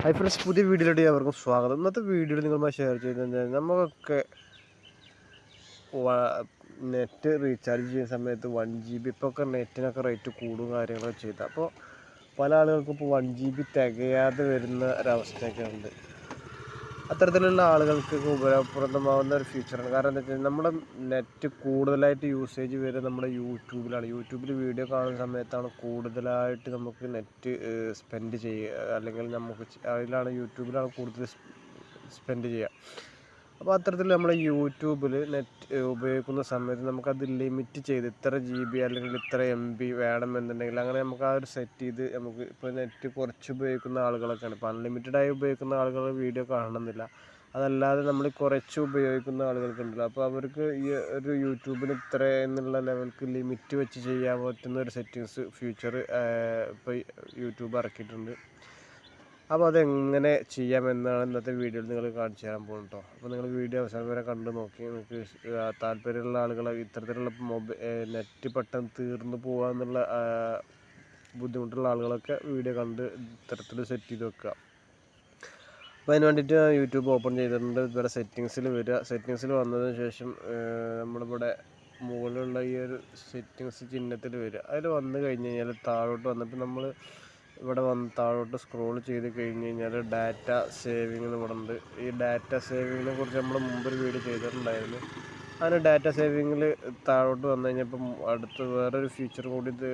Hi friends, പുതിയ വീഡിയോയിലോട്ട് അവർക്കും സ്വാഗതം. ഇന്നത്തെ വീഡിയോയിൽ നിങ്ങളുമായി ഷെയർ ചെയ്തത് നമുക്കൊക്കെ നെറ്റ് റീചാർജ് ചെയ്യുന്ന സമയത്ത് 1 GB ഇപ്പോൾ ഒക്കെ നെറ്റിനൊക്കെ റേറ്റ് കൂടും കാര്യങ്ങളൊക്കെ ചെയ്ത് അപ്പോൾ പല ആളുകൾക്കും ഇപ്പോൾ 1 GB തികയാതെ വരുന്ന ഒരവസ്ഥയൊക്കെ ഉണ്ട്. അത്തരത്തിലുള്ള ആളുകൾക്കൊക്കെ ഉപയോഗപ്രദമാകുന്ന ഒരു ഫീച്ചറാണ്. കാരണം എന്താ വെച്ചാൽ നമ്മുടെ നെറ്റ് കൂടുതലായിട്ട് യൂസേജ് വരുന്നത് നമ്മുടെ യൂട്യൂബിലാണ്. യൂട്യൂബിൽ വീഡിയോ കാണുന്ന സമയത്താണ് കൂടുതലായിട്ട് നമുക്ക് നെറ്റ് സ്പെൻഡ് ചെയ്യുക, അല്ലെങ്കിൽ നമുക്ക് അതിലാണ് യൂട്യൂബിലാണ് കൂടുതൽ സ്പെൻഡ് ചെയ്യുക. അപ്പോൾ അത്തരത്തിൽ നമ്മൾ യൂട്യൂബിൽ നെറ്റ് ഉപയോഗിക്കുന്ന സമയത്ത് നമുക്കത് ലിമിറ്റ് ചെയ്ത് ഇത്ര GB അല്ലെങ്കിൽ ഇത്ര MB വേണമെന്നുണ്ടെങ്കിൽ അങ്ങനെ നമുക്ക് ആ ഒരു സെറ്റ് ചെയ്ത് നമുക്ക് ഇപ്പോൾ നെറ്റ് കുറച്ച് ഉപയോഗിക്കുന്ന ആളുകളൊക്കെയാണ്. ഇപ്പോൾ അൺലിമിറ്റഡായി ഉപയോഗിക്കുന്ന ആളുകൾ വീഡിയോ കാണണമെന്നില്ല. അതല്ലാതെ നമ്മൾ കുറച്ച് ഉപയോഗിക്കുന്ന ആളുകൾക്കുണ്ടല്ലോ, അപ്പോൾ അവർക്ക് ഈ ഒരു യൂട്യൂബിന് ഇത്ര എന്നുള്ള ലെവൽക്ക് ലിമിറ്റ് വെച്ച് ചെയ്യാൻ പറ്റുന്ന ഒരു സെറ്റിങ്സ് ഫ്യൂച്ചർ ഇപ്പോൾ യൂട്യൂബ് ഇറക്കിയിട്ടുണ്ട്. അപ്പോൾ അതെങ്ങനെ ചെയ്യാമെന്നാണ് ഇന്നത്തെ വീഡിയോയിൽ നിങ്ങൾ കാണിച്ചു തരാൻ പോകുന്നത് കേട്ടോ. അപ്പോൾ നിങ്ങൾ വീഡിയോ അവസാനം വരെ കണ്ടു നോക്കി നിങ്ങൾക്ക് താല്പര്യമുള്ള ആളുകൾ ഇത്തരത്തിലുള്ള നെറ്റ് പെട്ടെന്ന് തീർന്നു പോകാമെന്നുള്ള ബുദ്ധിമുട്ടുള്ള ആളുകളൊക്കെ വീഡിയോ കണ്ട് ഇത്തരത്തിൽ സെറ്റ് ചെയ്ത് വെക്കുക. അപ്പോൾ അതിന് വേണ്ടിയിട്ട് യൂട്യൂബ് ഓപ്പൺ ചെയ്തിട്ടുണ്ട്. ഇവിടെ സെറ്റിങ്സിൽ വരിക. സെറ്റിങ്സിൽ വന്നതിന് ശേഷം നമ്മളിവിടെ മുകളിലുള്ള ഈ ഒരു സെറ്റിങ്സ് ചിഹ്നത്തിൽ വരിക. അതിൽ വന്നു കഴിഞ്ഞ് കഴിഞ്ഞാൽ താഴോട്ട് വന്നിട്ട് നമ്മൾ ഇവിടെ വന്ന് താഴോട്ട് സ്ക്രോൾ ചെയ്ത് കഴിഞ്ഞ് കഴിഞ്ഞാൽ ഡാറ്റ സേവിങ് എന്ന് ഇവിടെ ഉണ്ട്. ഈ ഡാറ്റ സേവിങ്ങിനെ കുറിച്ച് നമ്മൾ മുമ്പൊരു വീഡിയോ ചെയ്തിട്ടുണ്ടായിരുന്നു. അതിന് ഡാറ്റ സേവിങ്ങിൽ താഴോട്ട് വന്നു കഴിഞ്ഞപ്പം അടുത്ത് വേറൊരു ഫീച്ചർ കൂടി ഇത്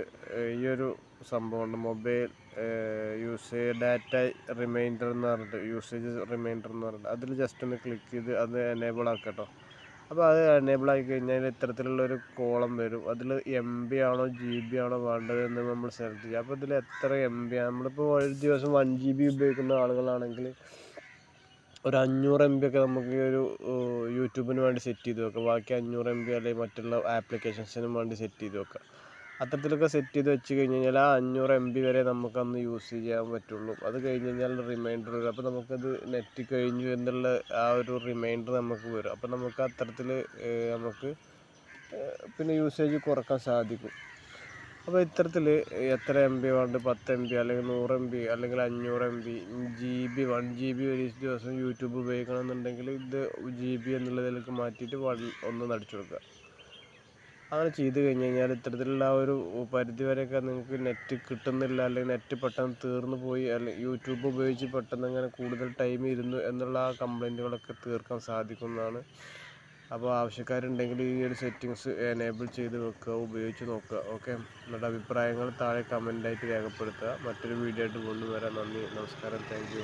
ഈ ഒരു സംഭവമുണ്ട്. മൊബൈൽ ഡാറ്റ റിമൈൻഡർ എന്ന് പറഞ്ഞിട്ട് യൂസേജ് റിമൈൻഡർ എന്ന് പറഞ്ഞിട്ട് അതിൽ ജസ്റ്റ് ഒന്ന് ക്ലിക്ക് ചെയ്ത് അത് എനേബിൾ ആക്കുക കേട്ടോ. അപ്പോൾ അത് എനേബിൾ ആയി കഴിഞ്ഞാൽ ഇത്തരത്തിലുള്ളൊരു കോളം വരും. അതിൽ MB ആണോ GB ആണോ വേണ്ടത് എന്ന് നമ്മൾ സെലക്ട് ചെയ്യുക. അപ്പോൾ ഇതിൽ എത്ര MB ആണ്, നമ്മളിപ്പോൾ ഒരു ദിവസം 1 GB ഉപയോഗിക്കുന്ന ആളുകളാണെങ്കിൽ ഒരു 500 MB ഒക്കെ നമുക്ക് ഒരു യൂട്യൂബിന് വേണ്ടി സെറ്റ് ചെയ്ത് വെക്കാം. ബാക്കി 500 MB അല്ലെങ്കിൽ മറ്റുള്ള ആപ്ലിക്കേഷൻസിനും വേണ്ടി സെറ്റ് ചെയ്ത് വെക്കാം. അത്തരത്തിലൊക്കെ സെറ്റ് ചെയ്ത് വെച്ച് കഴിഞ്ഞ് കഴിഞ്ഞാൽ ആ 500 MB വരെ നമുക്കന്ന് യൂസ് ചെയ്യാൻ പറ്റുള്ളൂ. അത് കഴിഞ്ഞ് കഴിഞ്ഞാൽ റിമൈൻഡർ വരും. അപ്പോൾ നമുക്കത് നെറ്റ് കഴിഞ്ഞു എന്നുള്ള ആ ഒരു റിമൈൻഡർ നമുക്ക് വരും. അപ്പോൾ നമുക്ക് അത്തരത്തിൽ നമുക്ക് പിന്നെ യൂസേജ് കുറക്കാൻ സാധിക്കും. അപ്പോൾ ഇത്തരത്തിൽ എത്ര MB വേണ്ട, 10 MB അല്ലെങ്കിൽ 100 MB അല്ലെങ്കിൽ 500 MB GB 1 GB ഒരു ദിവസം യൂട്യൂബ് ഉപയോഗിക്കണമെന്നുണ്ടെങ്കിൽ ഇത് GB എന്നുള്ളതിലേക്ക് മാറ്റിയിട്ട് 1 അടിച്ചു കൊടുക്കുക. അങ്ങനെ ചെയ്ത് കഴിഞ്ഞ് കഴിഞ്ഞാൽ ഇത്തരത്തിലുള്ള ആ ഒരു പരിധി വരെയൊക്കെ നിങ്ങൾക്ക് നെറ്റ് കിട്ടുന്നില്ല, അല്ലെങ്കിൽ നെറ്റ് പെട്ടെന്ന് തീർന്നു പോയി, അല്ലെങ്കിൽ യൂട്യൂബ് ഉപയോഗിച്ച് പെട്ടെന്ന് അങ്ങനെ കൂടുതൽ ടൈം ഇരുന്നു എന്നുള്ള ആ കംപ്ലൈൻറ്റുകളൊക്കെ തീർക്കാൻ സാധിക്കുന്നതാണ്. അപ്പോൾ ആവശ്യക്കാരുണ്ടെങ്കിൽ ഈ ഒരു സെറ്റിങ്സ് എനേബിൾ ചെയ്ത് വെക്കുക, ഉപയോഗിച്ച് നോക്കുക. ഓക്കെ, നിങ്ങളുടെ അഭിപ്രായങ്ങൾ താഴെ കമൻ്റായിട്ട് രേഖപ്പെടുത്തുക. മറ്റൊരു വീഡിയോ ആയിട്ട് കൊണ്ടുവരാം. നന്ദി, നമസ്കാരം, താങ്ക് യു.